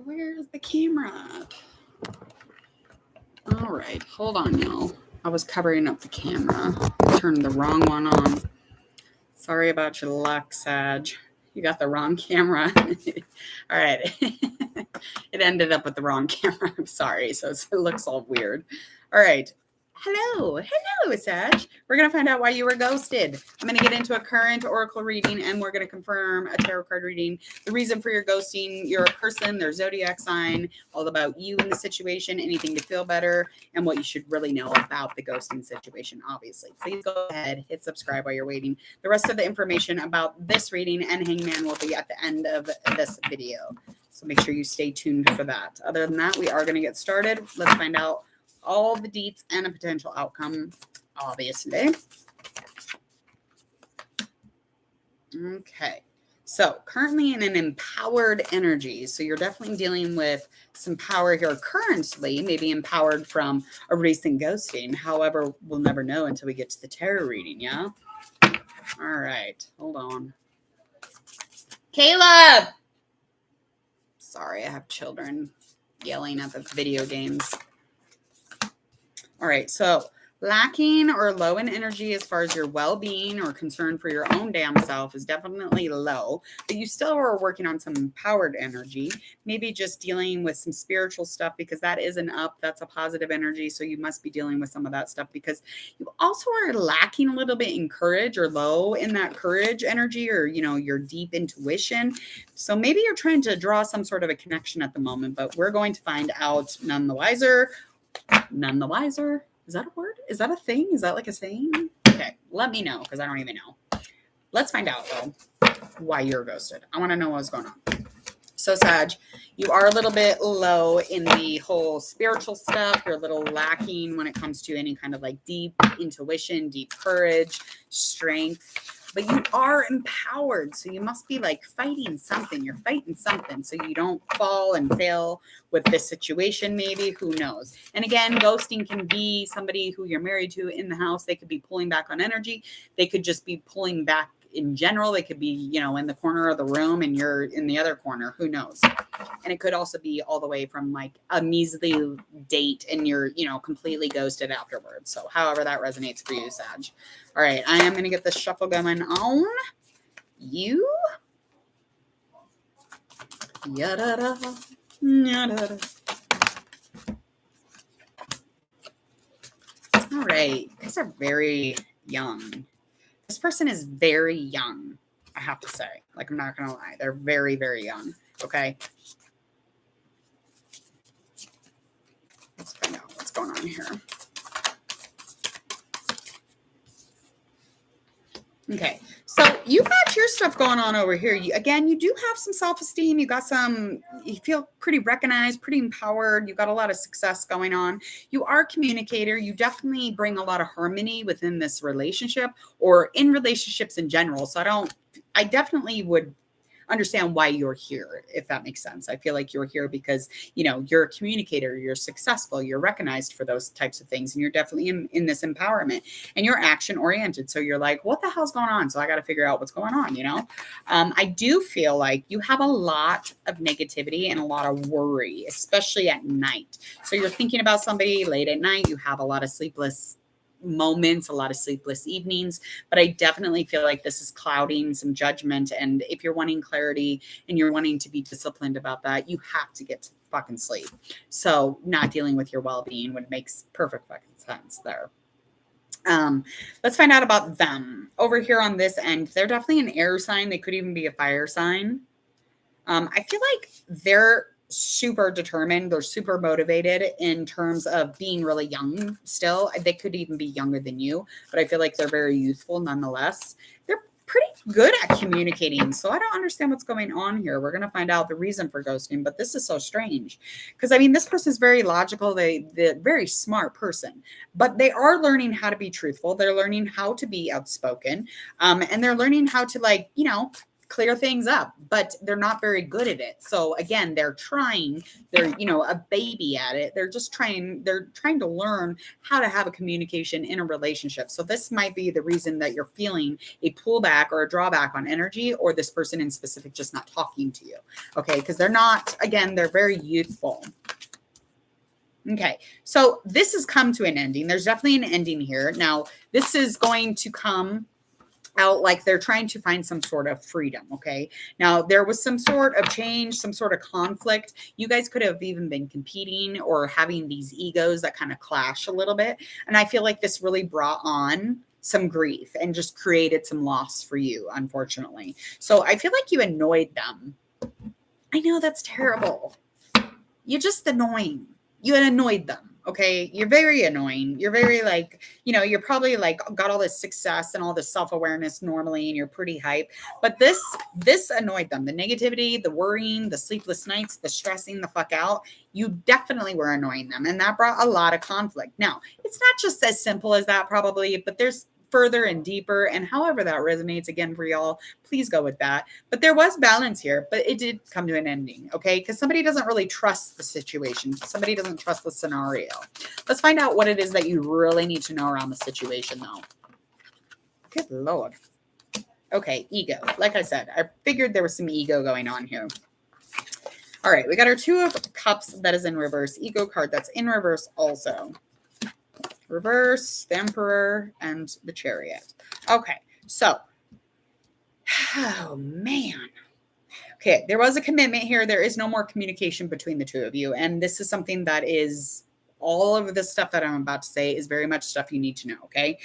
where's the camera at? All right, hold on, y'all. I was covering up the camera. Turned the wrong one on. Sorry about your luck, Sag. You got the wrong camera. All right. It ended up with the wrong camera. I'm sorry. So it looks all weird. All right. Hello, Sag. We're going to find out why you were ghosted. I'm going to get into a current oracle reading, and we're going to confirm a tarot card reading, the reason for your ghosting, your person, their zodiac sign, all about you in the situation, anything to feel better, and what you should really know about the ghosting situation, obviously. Please go ahead, hit subscribe while you're waiting. The rest of the information about this reading and Hangman will be at the end of this video. So make sure you stay tuned for that. Other than that, we are going to get started. Let's find out all the deets and a potential outcome, obviously. Okay, so currently in an empowered energy. So you're definitely dealing with some power here currently, maybe empowered from a recent ghosting. However, we'll never know until we get to the tarot reading, yeah? All right, hold on. Caleb! Sorry, I have children yelling at the video games. All right, so lacking or low in energy as far as your well-being or concern for your own damn self is definitely low, but you still are working on some empowered energy, maybe just dealing with some spiritual stuff because that is an up, that's a positive energy, so you must be dealing with some of that stuff because you also are lacking a little bit in courage or low in that courage energy or, you know, your deep intuition. So maybe you're trying to draw some sort of a connection at the moment, but we're going to find out none the wiser. None the wiser. Is that a word? Is that a thing? Is that like a saying? Okay, let me know because I don't even know. Let's find out though why you're ghosted. I want to know what's going on. So Sag, you are a little bit low in the whole spiritual stuff. You're a little lacking when it comes to any kind of like deep intuition, deep courage, strength. But you are empowered, so you must be like fighting something. You're fighting something so you don't fall and fail with this situation, maybe. Who knows? And again, ghosting can be somebody who you're married to in the house. They could be pulling back on energy. They could just be pulling back in general. They could be, you know, in the corner of the room and you're in the other corner. Who knows? And it could also be all the way from like a measly date and you're, you know, completely ghosted afterwards. So however that resonates for you, Sag. All right, I am going to get the shuffle going on you. Yada-da, yada-da. All right, these are very young. This person is very young, I have to say. Like, I'm not going to lie. They're very, very young. Okay. Let's find out what's going on here. Okay, so you got your stuff going on over here. Again, you do have some self-esteem. You got some, you feel pretty recognized, pretty empowered. You got a lot of success going on. You are a communicator. You definitely bring a lot of harmony within this relationship or in relationships in general. So I definitely would understand why you're here, if that makes sense. I feel like you're here because, you know, you're a communicator, you're successful, you're recognized for those types of things. And you're definitely in this empowerment and you're action oriented. So you're like, what the hell's going on? So I got to figure out what's going on, you know? I do feel like you have a lot of negativity and a lot of worry, especially at night. So you're thinking about somebody late at night. You have a lot of sleepless moments, a lot of sleepless evenings, but I definitely feel like this is clouding some judgment. And if you're wanting clarity and you're wanting to be disciplined about that, you have to get to fucking sleep. So not dealing with your well-being would make perfect fucking sense there. Let's find out about them. Over here on this end, they're definitely an air sign. They could even be a fire sign. I feel like they're super determined. They're super motivated in terms of being really young still. They could even be younger than you, but I feel like they're very youthful nonetheless. They're pretty good at communicating. So I don't understand what's going on here. We're going to find out the reason for ghosting, but this is so strange because I mean, this person is very logical. They're very smart person, but they are learning how to be truthful. They're learning how to be outspoken. And they're learning how to, like, you know, clear things up, but they're not very good at it. So again, they're trying, they're, you know, a baby at it. They're trying to learn how to have a communication in a relationship. So this might be the reason that you're feeling a pullback or a drawback on energy, or this person in specific just not talking to you. Okay. Because they're not, again, they're very youthful. Okay, so this has come to an ending. There's definitely an ending here. Now, this is going to come out like they're trying to find some sort of freedom. Okay, now there was some sort of change, some sort of conflict. You guys could have even been competing or having these egos that kind of clash a little bit. And I feel like this really brought on some grief and just created some loss for you, unfortunately. So I feel like you annoyed them. I know that's terrible. You're just annoying. You annoyed them. Okay. You're very annoying. You're very like, you know, you're probably like got all this success and all this self-awareness normally, and you're pretty hype, but this annoyed them. The negativity, the worrying, the sleepless nights, the stressing the fuck out. You definitely were annoying them. And that brought a lot of conflict. Now, it's not just as simple as that probably, but there's further and deeper, and however that resonates again for y'all, please go with that. But there was balance here, but it did come to an ending, okay? Because somebody doesn't really trust the situation. Somebody doesn't trust the scenario. Let's find out what it is that you really need to know around the situation, though. Good Lord. Okay, ego. Like I said, I figured there was some ego going on here. All right, we got our Two of Cups that is in reverse. Ego card that's in reverse also. Reverse, the Emperor, and the Chariot. Okay, so, oh man. Okay, there was a commitment here. There is no more communication between the two of you. And this is something that is, all of the stuff that I'm about to say is very much stuff you need to know, okay?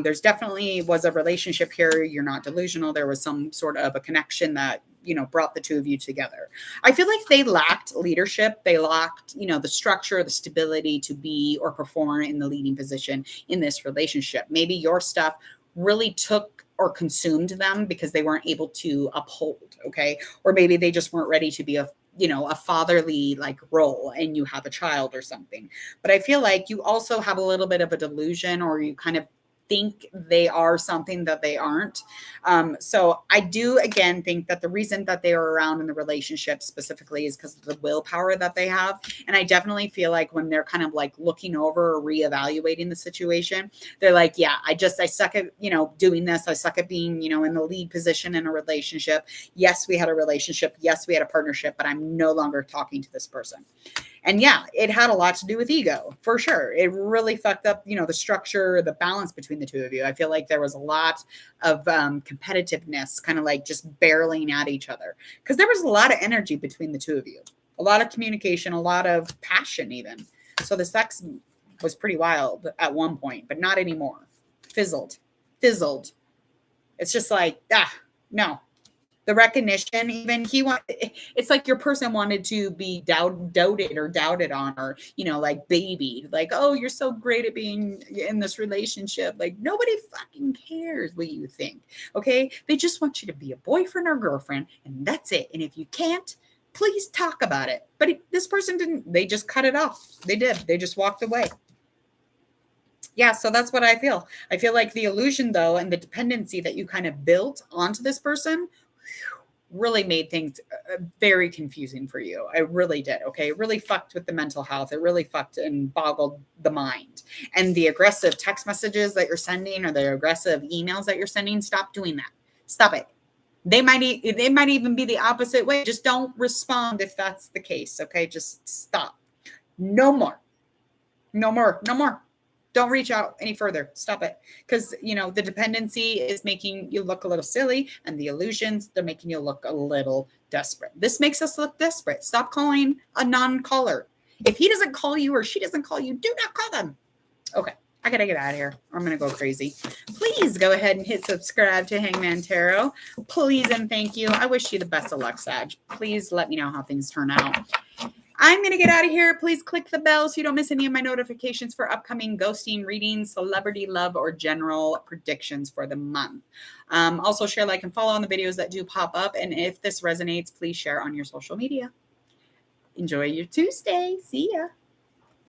There's definitely was a relationship here. You're not delusional. There was some sort of a connection that, you know, brought the two of you together. I feel like they lacked leadership. They lacked, you know, the structure, the stability to be or perform in the leading position in this relationship. Maybe your stuff really took or consumed them because they weren't able to uphold, okay? Or maybe they just weren't ready to be a, you know, a fatherly like role, and you have a child or something. But I feel like you also have a little bit of a delusion, or you kind of think they are something that they aren't. So I do, again, think that the reason that they are around in the relationship specifically is because of the willpower that they have. And I definitely feel like when they're kind of like looking over or reevaluating the situation, they're like, yeah, I suck at, you know, doing this. I suck at being, you know, in the lead position in a relationship. Yes, we had a relationship. Yes, we had a partnership, but I'm no longer talking to this person. And yeah, it had a lot to do with ego, for sure. It really fucked up, you know, the structure, the balance between the two of you. I feel like there was a lot of competitiveness, kind of like just barreling at each other, because there was a lot of energy between the two of you, a lot of communication, a lot of passion even. So the sex was pretty wild at one point, but not anymore. Fizzled. It's just like, no. The recognition, even it's like your person wanted to be doted or doubted on, or, you know, like babied, like, oh, you're so great at being in this relationship. Like, nobody fucking cares what you think. Okay. They just want you to be a boyfriend or girlfriend, and that's it. And if you can't, please talk about it. But this person didn't, they just cut it off. They just walked away. Yeah, so that's what I feel. I feel like the illusion, though, and the dependency that you kind of built onto this person really made things very confusing for you. I really did. Okay. It really fucked with the mental health. It really fucked and boggled the mind. And the aggressive text messages that you're sending, or the aggressive emails that you're sending, stop doing that. Stop it. They might even be the opposite way. Just don't respond if that's the case. Okay. Just stop. No more. Don't reach out any further. Stop it. Because, you know, the dependency is making you look a little silly, and the illusions, they're making you look a little desperate. This makes us look desperate. Stop calling a non-caller. If he doesn't call you or she doesn't call you, do not call them. Okay. I got to get out of here. I'm going to go crazy. Please go ahead and hit subscribe to Hangman Tarot. Please and thank you. I wish you the best of luck, Sag. Please let me know how things turn out. I'm going to get out of here. Please click the bell so you don't miss any of my notifications for upcoming ghosting readings, celebrity love, or general predictions for the month. Also, share, like, and follow on the videos that do pop up. And if this resonates, please share on your social media. Enjoy your Tuesday. See ya.